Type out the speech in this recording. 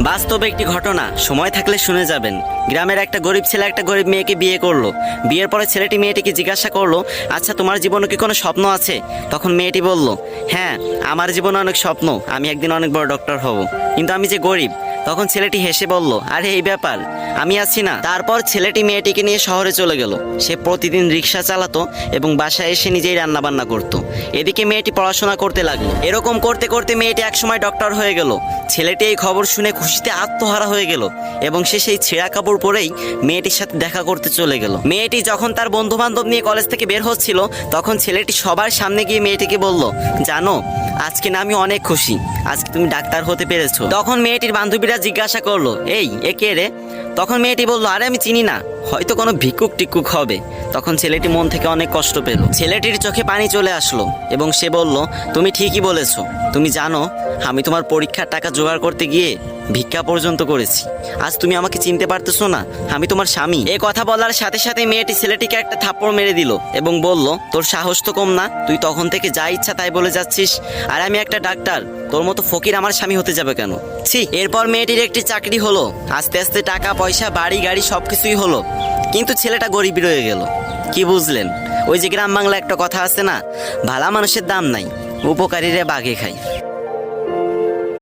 বাস্তবে একটি ঘটনা, সময় থাকলে শুনে যাবেন। গ্রামের একটা গরিব ছেলে একটা গরিব মেয়েকে বিয়ে করলো। বিয়ের পরে ছেলেটি মেয়েটিকে জিজ্ঞাসা করলো, আচ্ছা তোমার জীবনে কি কোনো স্বপ্ন আছে? তখন মেয়েটি বলল, হ্যাঁ আমার জীবনে অনেক স্বপ্ন, আমি একদিন অনেক বড় ডক্টর হব, কিন্তু আমি যে গরিব। তখন ছেলেটি হেসে বলল, আরে এই ব্যাপার, আমি আছি না। তারপর ছেলেটি মেয়েটিকে নিয়ে শহরে চলে গেল। সে প্রতিদিন রিক্সা চালাতো এবং বাসায় এসে নিজেই রান্না বান্না করতো। এদিকে মেয়েটি পড়াশোনা করতে লাগলো। এরকম করতে করতে মেয়েটি একসময় ডক্টর হয়ে গেল। ছেলেটি এই খবর শুনে খুশিতে আত্মহারা হয়ে গেল এবং সে সেই ছেঁড়া কাপড় পরেই মেয়েটির সাথে দেখা করতে চলে গেল। মেয়েটি যখন তার বন্ধু বান্ধব নিয়ে কলেজ থেকে বের হচ্ছিল, তখন ছেলেটি সবার সামনে গিয়ে মেয়েটিকে বলল, জানো আজকে না আমি অনেক খুশি, আজকে তুমি ডাক্তার হতে পেরেছো। তখন মেয়েটির বান্ধবীরা জিজ্ঞাসা করলো, এ কে রে? তখন মেয়েটি বলল, আরে আমি চিনি না, হয়তো কোনো ভিক্ষুক টিক্ষুক হবে। তখন ছেলেটি মন থেকে অনেক কষ্ট পেল। ছেলেটির চোখে পানি চলে আসলো এবং সে বলল, তুমি ঠিকই বলেছো। তুমি জানো আমি তোমার পরীক্ষার টাকা জোগাড় করতে গিয়ে ভিক্ষা পর্যন্ত করেছি। আজ তুমি আমাকে চিনতে পারতেছো না? আমি তোমার স্বামী। এই কথা বলার সাথে সাথে মেয়েটি ছেলেটিকে একটা থাপ্পড় মেরে দিল এবং বলল, তোর সাহস তো কম না, তুই তখন থেকে যা ইচ্ছা তাই বলে যাচ্ছিস, আর আমি একটা ডাক্তার, তোর মতো ফকির আমার স্বামী হতে যাবে কেন? ছি। এরপর মেয়েটির একটি চাকরি হলো, আস্তে আস্তে টাকা পয়সা বাড়ি গাড়ি সবকিছুই হলো, কিন্তু ছেলেটা গরিবই রয়ে গেল। কি বুঝলেন? ওই যে গ্রাম বাংলা একটা কথা আছে না, ভালা মানুষের দাম নাই, উপকারীরা বাঘে খায়।